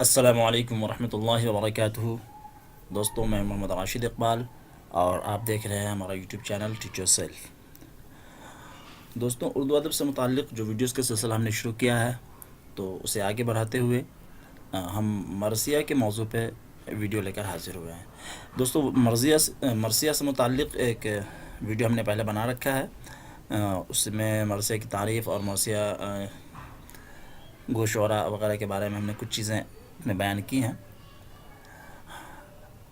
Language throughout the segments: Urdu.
السلام علیکم ورحمۃ اللہ وبرکاتہ۔ دوستوں، میں محمد راشد اقبال اور آپ دیکھ رہے ہیں ہمارا YouTube channel teach your self. دوستوں، اردو ادب سے متعلق جو ویڈیوز کا سلسلہ ہم نے شروع کیا ہے، تو اسے آگے بڑھاتے ہوئے ہم مرثیہ کے موضوع پہ ویڈیو لے کر حاضر ہوئے ہیں۔ دوستوں، مرثیہ سے متعلق ایک ویڈیو ہم نے پہلے بنا رکھا ہے، اس میں مرثیہ کی تعریف اور مرثیہ گوشوارہ وغیرہ کے بارے میں ہم نے کچھ چیزیں نے بیان کی ہیں۔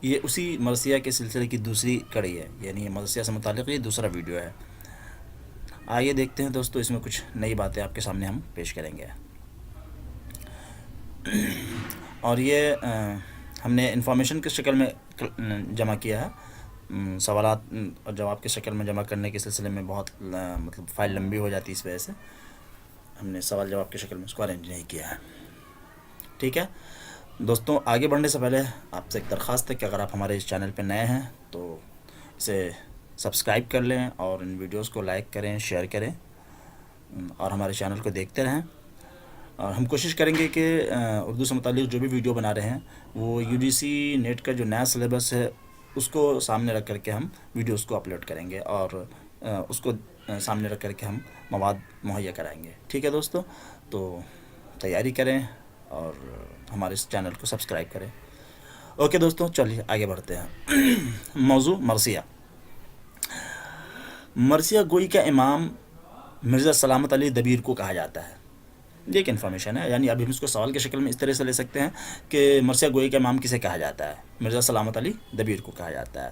یہ اسی مرثیہ کے سلسلے کی دوسری کڑی ہے، یعنی یہ مرثیہ سے متعلق یہ دوسرا ویڈیو ہے۔ آئیے دیکھتے ہیں دوستو، اس میں کچھ نئی باتیں آپ کے سامنے ہم پیش کریں گے۔ اور یہ ہم نے انفارمیشن کی شکل میں جمع کیا ہے، سوالات اور جواب کی شکل میں جمع کرنے کے سلسلے میں بہت مطلب فائل لمبی ہو جاتی ہے، اس وجہ سے ہم نے سوال جواب کی شکل میں اس کو ارینج نہیں کیا ہے۔ ٹھیک ہے دوستوں، آگے بڑھنے سے پہلے آپ سے ایک درخواست ہے کہ اگر آپ ہمارے اس چینل پہ نئے ہیں تو اسے سبسکرائب کر لیں اور ان ویڈیوز کو لائک کریں، شیئر کریں اور ہمارے چینل کو دیکھتے رہیں۔ اور ہم کوشش کریں گے کہ اردو سے متعلق جو بھی ویڈیو بنا رہے ہیں وہ UGC نیٹ کا جو نیا سلیبس ہے اس کو سامنے رکھ کر کے ہم ویڈیوز کو اپلوڈ کریں گے اور اس کو سامنے رکھ کر کے ہم مواد مہیا کرائیں گے۔ ٹھیک ہے دوستو، تو تیاری کریں اور ہمارے اس چینل کو سبسکرائب کریں۔ اوکے دوستوں، چلیے آگے بڑھتے ہیں۔ موضوع مرثیہ۔ مرثیہ گوئی کا امام مرزا سلامت علی دبیر کو کہا جاتا ہے۔ یہ ایک انفارمیشن ہے، یعنی ابھی ہم اس کو سوال کی شکل میں اس طرح سے لے سکتے ہیں کہ مرثیہ گوئی کا امام کسے کہا جاتا ہے؟ مرزا سلامت علی دبیر کو کہا جاتا ہے۔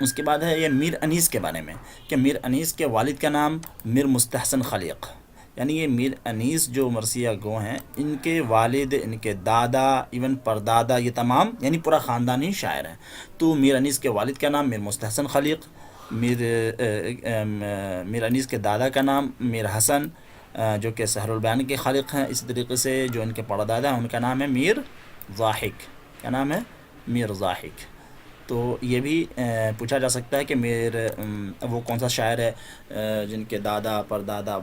اس کے بعد ہے یہ میر انیس کے بارے میں کہ میر انیس کے والد کا نام میر مستحسن خلیق، یعنی یہ میر انیس جو مرثیہ گو ہیں، ان کے والد، ان کے دادا، ایون پردادا، یہ تمام یعنی پورا خاندان ہی شاعر ہیں۔ تو میر انیس کے والد کا نام میر مستحسن خلیق، میر انیس کے دادا کا نام میر حسن جو کہ سحر البیان کے خالق ہیں۔ اسی طریقے سے جو ان کے پردادا ہیں ان کا نام ہے میر ضاحک، کیا نام ہے؟ میر ضاحک۔ تو یہ بھی پوچھا جا سکتا ہے کہ وہ کون سا شاعر ہے جن کے دادا پردادا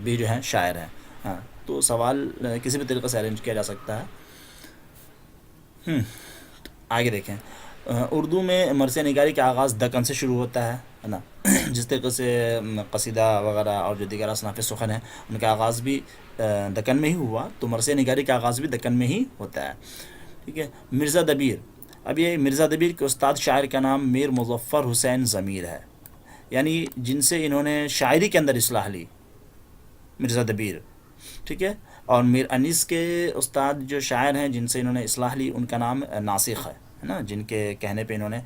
بھی جو ہیں شاعر ہیں۔ ہاں، تو سوال کسی بھی طریقے سے ارینج کیا جا سکتا ہے۔ آگے دیکھیں، اردو میں مرثیہ نگاری کا آغاز دکن سے شروع ہوتا ہے نا، جس طریقے سے قصیدہ وغیرہ اور جو دیگر اصناف سخن ہیں ان کا آغاز بھی دکن میں ہی ہوا، تو مرثیہ نگاری کا آغاز بھی دکن میں ہی ہوتا ہے۔ ٹھیک ہے، مرزا دبیر۔ اب یہ مرزا دبیر کے استاد شاعر کا نام میر مظفر حسین ضمیر ہے، یعنی جن سے انہوں نے شاعری کے اندر اصلاح لی، مرزا دبیر۔ ٹھیک ہے، اور میر انیس کے استاد جو شاعر ہیں جن سے انہوں نے اصلاح لی ان کا نام ناسخ ہے نا، جن کے کہنے پہ انہوں نے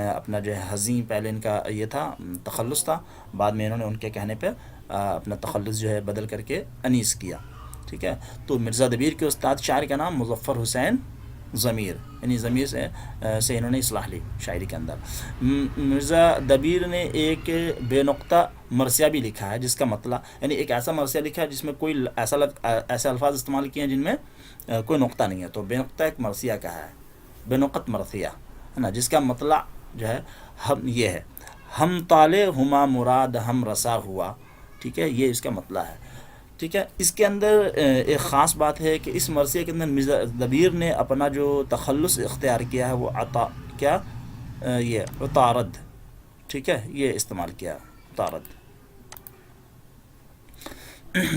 اپنا جو ہے حزین، پہلے ان کا یہ تھا تخلص تھا، بعد میں انہوں نے ان کے کہنے پہ اپنا تخلص جو ہے بدل کر کے انیس کیا۔ ٹھیک ہے، تو مرزا دبیر کے استاد شاعر کا نام مظفر حسین ضمیر، یعنی ضمیر سے انہوں نے اصلاح لی شاعری کے اندر۔ مرزا دبیر نے ایک بے نقطہ مرثیہ بھی لکھا ہے، جس کا مطلب یعنی ایک ایسا مرثیہ لکھا ہے جس میں کوئی ایسے الفاظ استعمال کیے ہیں جن میں کوئی نقطہ نہیں ہے، تو بے نقطہ ایک مرثیہ کہا ہے، بے نقط مرثیہ ہے نا، جس کا مطلب جو ہے ہم یہ ہے، ہم طالع ہما مراد ہم رسا ہوا۔ ٹھیک ہے، یہ اس کا مطلب ہے۔ ٹھیک ہے، اس کے اندر ایک خاص بات ہے کہ اس مرثیے کے اندر مرزا دبیر نے اپنا جو تخلص اختیار کیا ہے وہ یہ عطارد، ٹھیک ہے، یہ استعمال کیا عطارد۔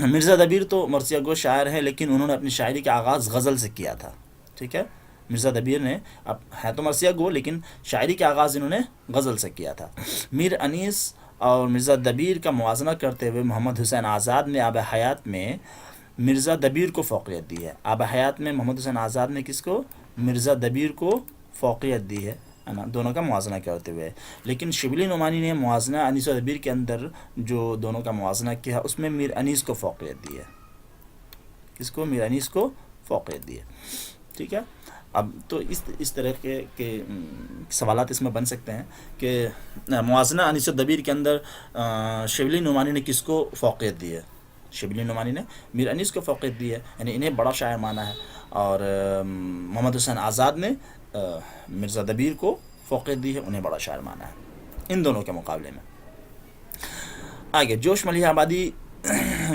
مرزا دبیر تو مرثیہ گو شاعر ہے، لیکن انہوں نے اپنی شاعری کا آغاز غزل سے کیا تھا۔ ٹھیک ہے، مرزا دبیر نے ہے تو مرثیہ گو لیکن شاعری کا آغاز انہوں نے غزل سے کیا تھا۔ میر انیس اور مرزا دبیر کا موازنہ کرتے ہوئے محمد حسین آزاد نے آب حیات میں مرزا دبیر کو فوقیت دی ہے۔ آب حیات میں محمد حسین آزاد نے کس کو؟ مرزا دبیر کو فوقیت دی ہے نا، دونوں کا موازنہ کرتے ہوئے۔ لیکن شبلی نعمانی نے موازنہ انیس و دبیر کے اندر جو دونوں کا موازنہ کیا اس میں میر انیس کو فوقیت دی ہے۔ کس کو؟ میر انیس کو فوقیت دی ہے۔ ٹھیک ہے، اب تو اس طرح کے سوالات اس میں بن سکتے ہیں کہ موازنہ انیس و دبیر کے اندر شبلی نعمانی نے کس کو فوقیت دی ہے؟ شبلی نعمانی نے میر انیس کو فوقیت دی ہے، یعنی انہیں بڑا شاعر مانا ہے، اور محمد حسین آزاد نے مرزا دبیر کو فوقیت دی ہے، انہیں بڑا شاعر مانا ہے ان دونوں کے مقابلے میں۔ آگے، جوش ملیح آبادی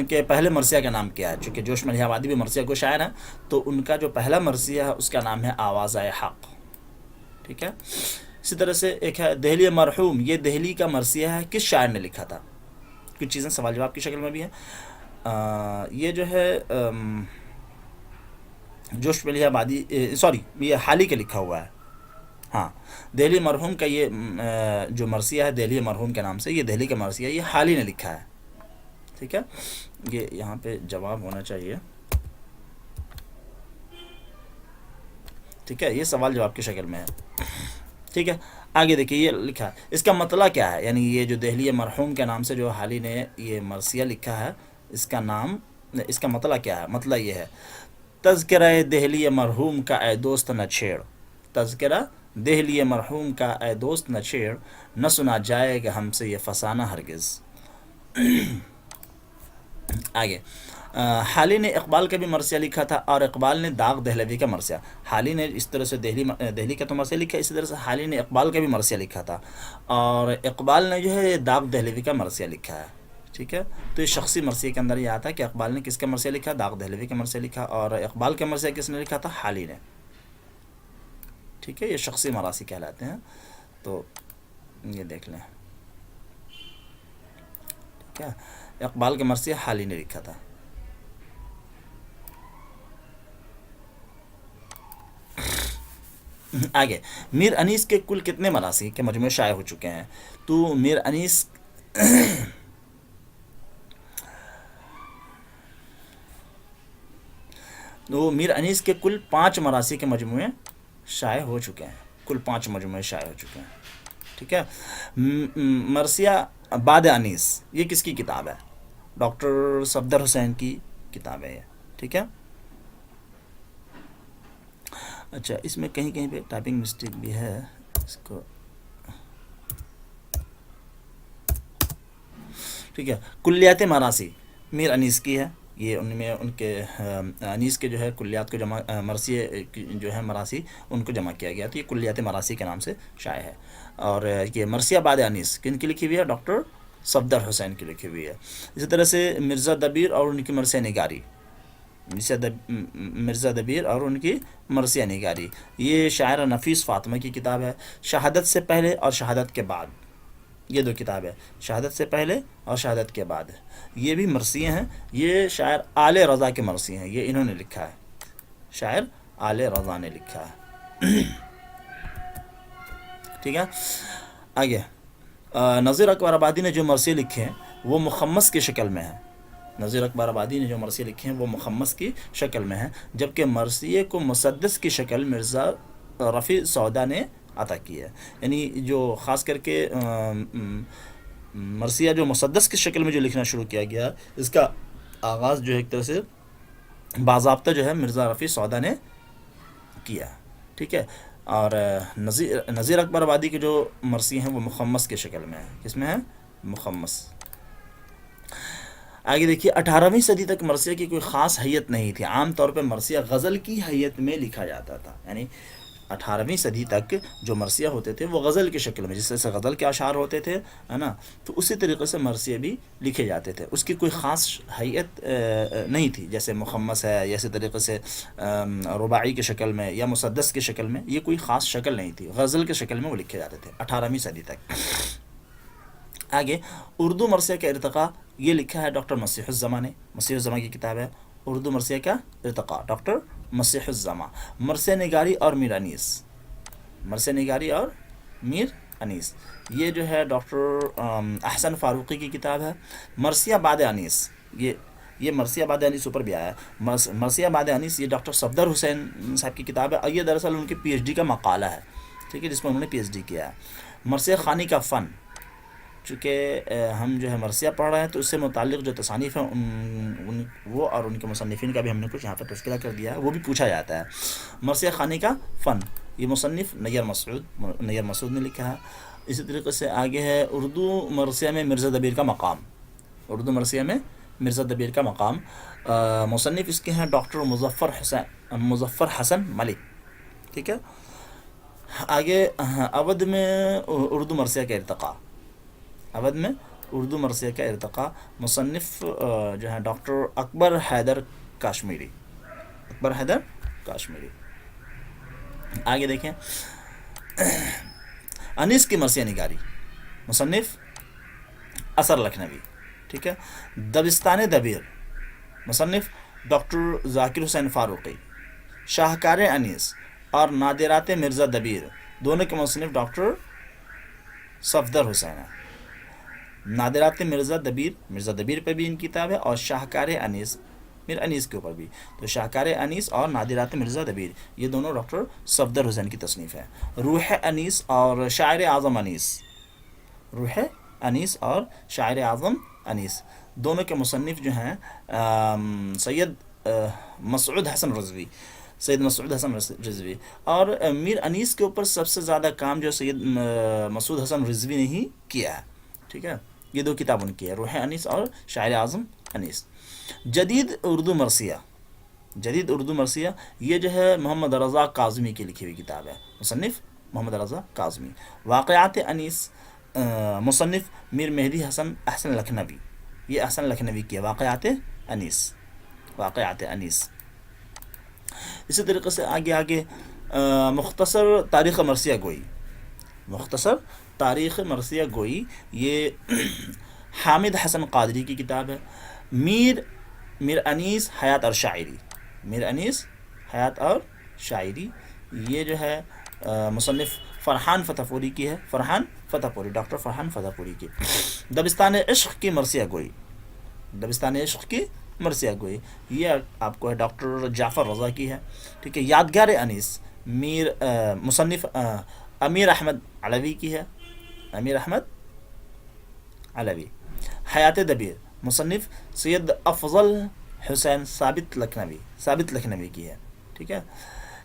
کہ پہلے مرثیہ کا نام کیا ہے. چونکہ جوش ملیح آبادی بھی مرثیہ کو شاعر ہیں، تو ان کا جو پہلا مرثیہ ہے اس کا نام ہے آوازۂ حق. ٹھیک ہے. اسی طرح سے ایک ہے دہلی مرحوم. یہ دہلی کا مرثیہ ہے، کس شاعر نے لکھا تھا؟ کچھ چیزیں سوال جواب کی شکل میں بھی ہیں. یہ جو ہے جوش ملیح آبادی، سوری، یہ حالی کے لکھا ہوا ہے. ہاں، دہلی مرحوم کا یہ جو مرثیہ ہے دہلی مرحوم کے نام سے، یہ دہلی کا مرثیہ یہ حالی نے لکھا ہے. ٹھیک ہے. یہ یہاں پہ جواب ہونا چاہیے. ٹھیک ہے، یہ سوال جواب کی شکل میں ہے. ٹھیک ہے. آگے دیکھیے یہ لکھا ہے، اس کا مطلع کیا ہے؟ یعنی یہ جو دہلی مرحوم کے نام سے جو حالی نے یہ مرثیہ لکھا ہے، اس کا نام، اس کا مطلع کیا ہے؟ مطلع یہ ہے تذکرہ دہلی مرحوم کا اے دوست نہ چھیڑ. تذکرہ دہلی مرحوم کا اے دوست نہ چھیڑ، نہ سنا جائے گا ہم سے یہ فسانہ ہرگز. آگے حالی نے اقبال کا بھی مرثیہ لکھا تھا، اور اقبال نے داغ دہلوی کا مرثیہ. حالی نے اس طرح سے دہلی کا تو مرثیہ لکھا، اسی طرح سے حالی نے اقبال کا بھی مرثیہ لکھا تھا، اور اقبال نے جو ہے داغ دہلوی کا مرثیہ لکھا ہے. ٹھیک ہے. تو یہ شخصی مرثیے کے اندر یہ آتا ہے کہ اقبال نے کس کا مرثیہ لکھا؟ داغ دہلوی کا مرثیہ لکھا. اور اقبال کا مرثیہ کس نے لکھا تھا؟ حالی نے. ٹھیک ہے. یہ شخصی مراثی کہلاتے ہیں. تو یہ دیکھ لیں. ٹھیک ہے. اقبال کا مرثیہ حالی نے لکھا تھا. آگے میر انیس کے کل کتنے مراثی کے مجموعے شائع ہو چکے ہیں؟ تو میر انیس کے کل 5 مراثی کے مجموعے شائع ہو چکے ہیں. کل 5 مجموعے شائع ہو چکے ہیں. ٹھیک ہے. مرثیہ بعد انیس یہ کس کی کتاب ہے؟ ڈاکٹر صفدر حسین کی کتاب ہے یہ. ٹھیک ہے. اچھا، اس میں کہیں کہیں پہ ٹائپنگ مسٹیک بھی ہے، اس کو. ٹھیک ہے. کلیات مراثی میر انیس کی ہے. یہ ان میں ان کے انیس کے جو ہے کلیات کو جمع، مرثیے جو ہے مراثی ان کو جمع کیا گیا، تو یہ کلیات مراثی کے نام سے شائع ہے. اور یہ مرثیہ بعد انیس کن کی لکھی ہوئی ہے؟ ڈاکٹر صفدر حسین کی لکھی ہوئی ہے. اسی طرح سے مرزا دبیر اور ان کی مرثیہ نگاری. مرزا دبیر اور ان کی مرثیہ نگاری، یہ شاعرہ نفیس فاطمہ کی کتاب ہے. شہادت سے پہلے اور شہادت کے بعد، یہ 2 کتاب ہے. شہادت سے پہلے اور شہادت کے بعد، یہ بھی مرثیے ہیں. یہ شاعر آل رضا کے مرثیے ہیں، یہ انہوں نے لکھا ہے. شاعر آل رضا نے لکھا ہے. ٹھیک ہے. آگے نذیر اکبر آبادی نے جو مرثیے لکھے ہیں وہ مخمس کی شکل میں ہیں. نذیر اکبر آبادی نے جو مرثیے لکھے ہیں وہ مخمس کی شکل میں ہیں، جبکہ مرثیے کو مسدس کی شکل مرزا رفیع سودا نے عطا کی ہے. یعنی جو خاص کر کے مرثیہ جو مسدس کی شکل میں جو لکھنا شروع کیا گیا، اس کا آغاز جو ہے ایک طرح سے باضابطہ جو ہے مرزا رفیع سودا نے کیا. ٹھیک ہے. اور نذیر اکبر آبادی کے جو مرثیے ہیں وہ مخمس کی شکل میں ہیں. کس میں ہے؟ مخمس. آگے دیکھیے 18ویں صدی تک مرثیہ کی کوئی خاص حیت نہیں تھی. عام طور پہ مرثیہ غزل کی حیت میں لکھا جاتا تھا. یعنی 18ویں صدی تک جو مرثیہ ہوتے تھے وہ غزل کی شکل میں، جس طرح سے غزل کے اشعار ہوتے تھے، ہے نا، تو اسی طریقے سے مرثیہ بھی لکھے جاتے تھے. اس کی کوئی خاص حیت نہیں تھی، جیسے مخمس ہے یا اسی طریقے سے رباعی کی شکل میں یا مسدس کی شکل میں. یہ کوئی خاص شکل نہیں تھی، غزل کی شکل میں وہ لکھے جاتے تھے 18ویں صدی تک. آگے اردو مرثیہ کا ارتقاء یہ لکھا ہے ڈاکٹر مسیح الزماں نے. مسیح الزماں کی کتاب ہے اردو مرثیہ کا ارتقاء، ڈاکٹر مسیح الزماں. مرثیہ نگاری اور میر انیس، مرثیہ نگاری اور میر انیس، یہ جو ہے ڈاکٹر احسن فاروقی کی کتاب ہے. مرثیہ بعد انیس، یہ مرثیہ بعد انیس اوپر بھی آیا ہے. مرثیہ بعد انیس یہ ڈاکٹر صفدر حسین صاحب کی کتاب ہے، اور یہ دراصل ان کی پی ایچ ڈی کا مقالہ ہے. ٹھیک ہے، جس میں انہوں نے پی ایچ ڈی کیا ہے. مرثیہ خوانی کا فن، چونکہ ہم جو ہے مرثیہ پڑھ رہے ہیں تو اس سے متعلق جو تصانیف ہیں وہ اور ان کے مصنفین کا بھی ہم نے کچھ یہاں پہ تذکرہ کر دیا ہے، وہ بھی پوچھا جاتا ہے. مرثیہ خوانی کا فن، یہ مصنف نیر مسعود نے لکھا ہے. اسی طریقے سے آگے ہے اردو مرثیہ میں مرزا دبیر کا مقام. اردو مرثیہ میں مرزا دبیر کا مقام، مصنف اس کے ہیں ڈاکٹر مظفر حسن ملک. ٹھیک ہے. آگے اودھ میں اردو مرثیہ کا ارتقاء، اودھ میں اردو مرثیہ کا ارتقاء مصنف جو ہیں ڈاکٹر اکبر حیدر کاشمیری، اکبر حیدر کاشمیری. آگے دیکھیں انیس کی مرثیہ نگاری مصنف اثر لکھنوی. ٹھیک ہے. دبستان دبیر مصنف ڈاکٹر ذاکر حسین فاروقی. شاہکار انیس اور نادرات مرزا دبیر دونوں کے مصنف ڈاکٹر صفدر حسین ہیں. نادرات مرزا دبیر پہ بھی ان کی کتاب ہے، اور شاہکار انیس میر انیس کے اوپر بھی. تو شاہکار انیس اور نادرات مرزا دبیر یہ دونوں ڈاکٹر صفدر حسین کی تصنیف ہے. روح انیس اور شاعر اعظم انیس، روح انیس اور شاعر اعظم انیس دونوں کے مصنف جو ہیں سید مسعود حسن رضوی، سید مسعود حسن رضوی. اور میر انیس کے اوپر سب سے زیادہ کام جو سید مسعود حسن رضوی نے ہی کیا ہے. ٹھیک ہے. یہ دو کتاب ان کی ہے، روح انیس اور شاعر اعظم انیس. جدید اردو مرثیہ یہ جو ہے محمد رضا کاظمی کی لکھی ہوئی کتاب ہے، مصنف محمد رضا کاظمی. واقعات انیس مصنف میر مہدی حسن احسن لکھنوی، یہ احسن لکھنوی کی ہے واقعات انیس. اسی طریقے سے آگے مختصر تاریخ مرثیہ گوئی یہ حامد حسن قادری کی کتاب ہے. میر انیس حیات اور شاعری یہ جو ہے مصنف فرحان فتح پوری کی ہے، ڈاکٹر فرحان فتح پوری کی. دبستان عشق کی مرثیہ گوئی یہ آپ کو ہے ڈاکٹر جعفر رضا کی ہے. ٹھیک ہے. یادگار انیس مصنف امیر احمد علوی کی ہے، حیات دبیر مصنف سید افضل حسین ثابت لکھنوی کی ہے. ٹھیک ہے.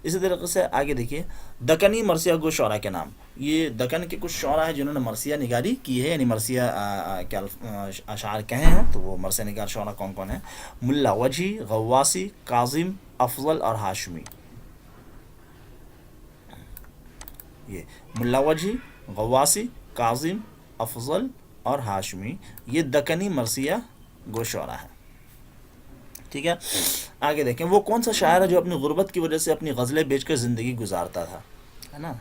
اسی طریقے سے آگے دیکھیے دکنی مرثیہ گو شعراء کے نام. یہ دکن کے کچھ شعراء ہیں جنہوں نے مرثیہ نگاری کی ہے، یعنی مرثیہ کے اشعار کہے ہیں. تو وہ مرثیہ نگار شعراء کون کون ہیں؟ ملا وجہی، غواسی، کاظم، افضل اور ہاشمی. یہ ملا وجہی، غواسی، کاظم، افضل اور ہاشمی یہ دکنی مرثیہ گو شعراء ہیں. ٹھیک ہے. آگے دیکھیں وہ کون سا شاعر ہے جو اپنی غربت کی وجہ سے اپنی غزلیں بیچ کر زندگی گزارتا تھا، ہے نا.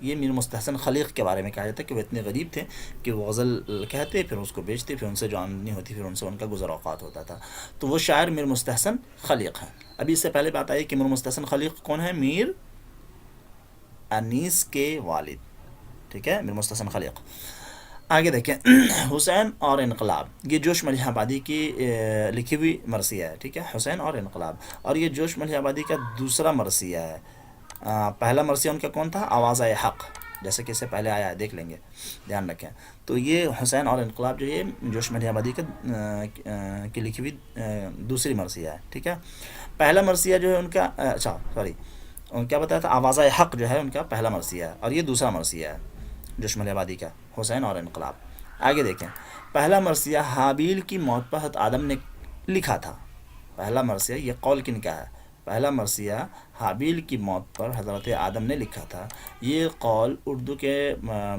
یہ میر مستحسن خلیق کے بارے میں کہا جاتا ہے کہ وہ اتنے غریب تھے کہ وہ غزل کہتے پھر اس کو بیچتے، پھر ان سے جو آمدنی ہوتی پھر ان سے ان کا گزر اوقات ہوتا تھا. تو وہ شاعر میر مستحسن خلیق ہیں. ابھی اس سے پہلے بات آئی کہ میر مستحسن خلیق کون ہے؟ میر انیس کے والد. ٹھیک ہے. میر مستحسن خلیق. آگے دیکھیں حسین اور انقلاب یہ جوش ملیح آبادی کی لکھی ہوئی مرثیہ ہے. ٹھیک ہے. حسین اور انقلاب، اور یہ جوش ملیح آبادی کا دوسرا مرثیہ ہے. پہلا مرثیہ ان کا کون تھا؟ آواز حق، جیسے کہ اس سے پہلے آیا ہے، دیکھ لیں گے، دھیان رکھیں. تو یہ حسین اور انقلاب جو یہ جوش ملیح آبادی کی لکھی ہوئی دوسری مرثیہ ہے. ٹھیک ہے. پہلا مرثیہ جو ہے ان کا کیا بتایا تھا؟ آواز حق جو ہے ان کا پہلا مرثیہ ہے، اور یہ دوسرا مرثیہ ہے جوش ملیح آبادی کا، حسین اور انقلاب. آگے دیکھیں پہلا مرثیہ حابیل کی موت پر حضرت آدم نے لکھا تھا. پہلا مرثیہ یہ قول کن کا ہے؟ پہلا مرثیہ حابیل کی موت پر حضرت آدم نے لکھا تھا. یہ قول اردو کے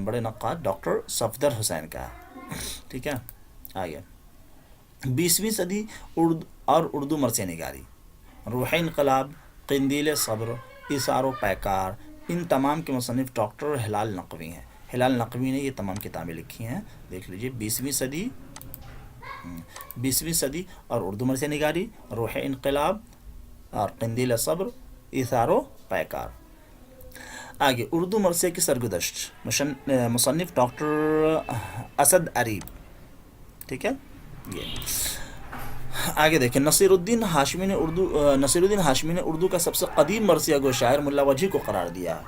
بڑے نقاد ڈاکٹر صفدر حسین کا ہے. ٹھیک ہے. آگے 20ویں صدی اردو مرثیہ نگاری، روح انقلاب، قندیل صبر، ایثار و پیکار، ان تمام کے مصنف ڈاکٹر ہلال نقوی ہیں. ہلال نقوی نے یہ تمام کتابیں لکھی ہیں. دیکھ لیجئے 20ویں صدی اور اردو مرثیہ نگاری، روح انقلاب اور قندیل صبر، ایثار و پیکار. آگے اردو مرثیہ کی سرگزشت مصنف ڈاکٹر اسد عریب. ٹھیک ہے. یہ آگے دیکھیں نصیر الدین ہاشمی نے اردو کا سب سے قدیم مرثیہ گو شاعر ملا وجہی کو قرار دیا ہے.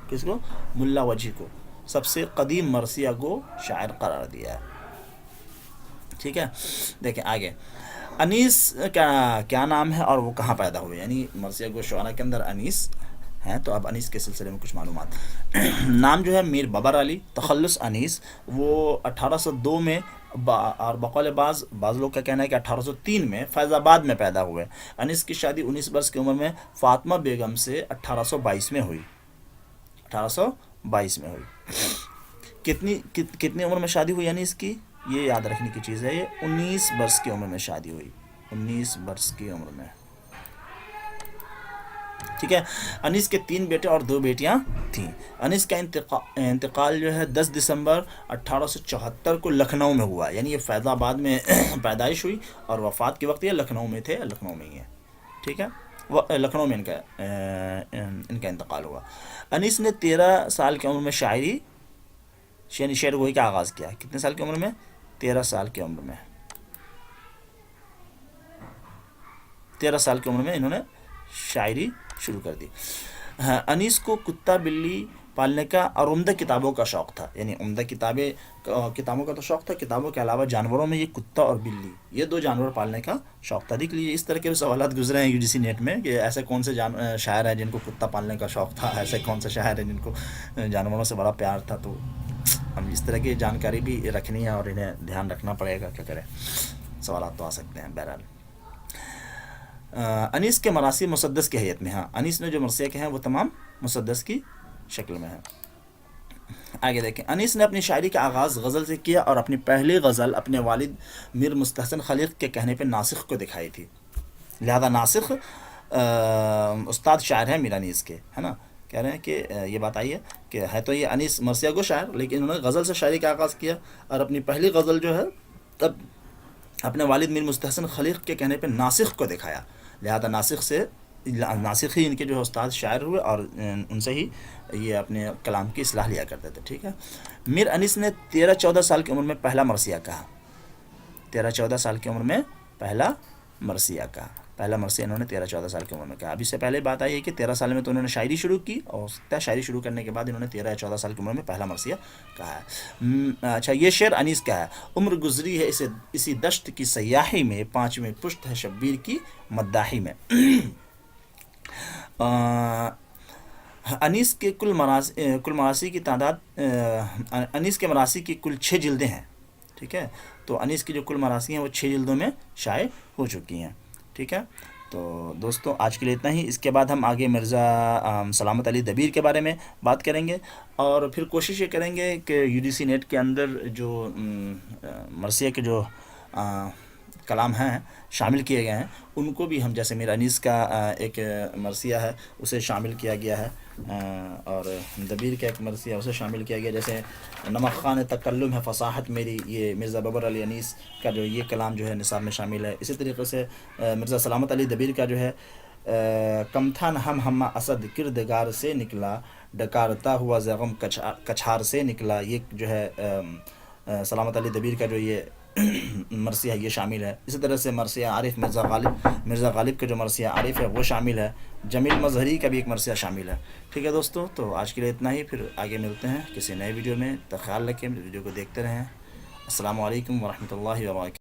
کس کو؟ ملا وجہی کو سب سے قدیم مرثیہ گو شاعر قرار دیا ہے. ٹھیک ہے. دیکھیں آگے انیس کا کیا نام ہے اور وہ کہاں پیدا ہوئے، یعنی مرثیہ گو شعراء کے اندر انیس ہیں. تو اب انیس کے سلسلے میں کچھ معلومات. نام جو ہے میر ببر علی تخلص انیس، وہ 1802 میں اور بقول بعض لوگ کا کہنا ہے کہ 1803 میں فیض آباد میں پیدا ہوئے. انیس کی شادی 19 برس کی عمر میں فاطمہ بیگم سے 1822 میں ہوئی. کتنی عمر میں شادی ہوئی انیس کی؟ یہ یاد رکھنے کی چیز ہے. یہ 19 برس کی عمر میں شادی ہوئی, 19 برس کی عمر میں. ٹھیک ہے. انیس کے 3 بیٹے اور 2 بیٹیاں تھیں. انیس کا انتقال جو ہے 10 دسمبر 1874 کو لکھنؤ میں ہوا, یعنی یہ فیض آباد میں پیدائش ہوئی اور وفات کے وقت یہ لکھنؤ میں تھے, لکھنؤ میں ہی ہے. ٹھیک ہے, لکھنؤ میں ان کا انتقال ہوا. انیس نے 13 سال کی عمر میں شاعری یعنی شعر گوئی کا آغاز کیا. کتنے سال کی عمر میں؟ 13 سال کی عمر میں. 13 سال کی عمر میں انہوں نے شاعری شروع کر دی. انیس کو کتا بلی پالنے کا اور عمدہ کتابوں کا شوق تھا, یعنی عمدہ کتابوں کا تو شوق تھا, کتابوں کے علاوہ جانوروں میں یہ کتا اور بلی, یہ 2 جانور پالنے کا شوق تھا. دیکھ لیجیے اس طرح کے سوالات گزرے ہیں یو جی سی نیٹ میں کہ ایسے کون سے شاعر ہیں جن کو کتا پالنے کا شوق تھا, ایسے کون سے شاعر ہیں جن کو جانوروں سے بڑا پیار تھا. تو ہم اس طرح کی جانکاری بھی رکھنی ہے اور انہیں دھیان رکھنا پڑے گا. کیا کریں, سوالات تو آ سکتے ہیں. بہرحال انیس کے مراثی مسدس کی حیت میں. ہاں, انیس نے جو مرثیہ کے ہیں وہ تمام مسدس کی شکل میں ہے. آگے دیکھیں. انیس نے اپنی شاعری کا آغاز غزل سے کیا اور اپنی پہلی غزل اپنے والد میر مستحسن خلیق کے کہنے پہ ناسخ کو دکھائی تھی. لہذا ناسخ استاد شاعر ہیں میر انیس کے, ہے نا. کہہ رہے ہیں کہ یہ بات آئی ہے کہ ہے تو یہ انیس مرثیہ گو شاعر, لیکن انہوں نے غزل سے شاعری کا آغاز کیا اور اپنی پہلی غزل جو ہے تب اپنے والد میر مستحسن خلیق کے کہنے پہ ناسخ کو دکھایا. لہذا ناسخ ہی ان کے جو استاد شاعر ہوئے اور ان سے ہی یہ اپنے کلام کی اصلاح لیا کرتے تھے. ٹھیک ہے. میر انیس نے 13-14 سال کی عمر میں پہلا مرثیہ کہا. 13-14 سال کی عمر میں پہلا مرثیہ کہا. پہلا مرثیہ انہوں نے 13-14 سال کی عمر میں کہا. اب اس سے پہلے بات آئی ہے کہ 13 سال میں تو انہوں نے شاعری شروع کی اور شاعری شروع کرنے کے بعد انہوں نے 13-14 سال کی عمر میں پہلا مرثیہ کہا ہے. اچھا, یہ شعر انیس کا ہے. عمر گزری ہے اسی دشت کی سیاحی میں, 5ویں پشت ہے شبیر کی مداحی میں. انیس کے کل مراثی کی تعداد, انیس کے مراثی کی کل 6 جلدیں ہیں. ٹھیک ہے. تو انیس کی جو کل مراثی ہیں وہ 6 جلدوں میں شائع ہو چکی ہیں. ٹھیک ہے. تو دوستو آج کے لیے اتنا ہی. اس کے بعد ہم آگے مرزا سلامت علی دبیر کے بارے میں بات کریں گے اور پھر کوشش یہ کریں گے کہ یو جی سی نیٹ کے اندر جو مرثیہ کے جو کلام ہیں شامل کیے گئے ہیں ان کو بھی ہم, جیسے میر انیس کا ایک مرثیہ ہے اسے شامل کیا گیا ہے اور دبیر کا ایک مرثیہ اسے شامل کیا گیا. جیسے نمک خان تکلم ہے فصاحت میری, یہ مرزا ببر علی انیس کا جو یہ کلام جو ہے نصاب میں شامل ہے. اسی طریقے سے مرزا سلامت علی دبیر کا جو ہے کم تھا ہم اسد کردگار سے نکلا, ڈکارتا ہوا زغم کچھار سے نکلا, یہ جو ہے سلامت علی دبیر کا جو یہ مرثیہ یہ شامل ہے. اسی طرح سے مرثیہ عارف مرزا غالب کا جو مرثیہ عارف ہے وہ شامل ہے. جمیل مظہری کا بھی ایک مرثیہ شامل ہے. ٹھیک ہے دوستو, تو آج کے لیے اتنا ہی. پھر آگے ملتے ہیں کسی نئے ویڈیو میں. تو خیال رکھیں, ویڈیو کو دیکھتے رہیں. السلام علیکم ورحمۃ اللہ وبرکاتہ.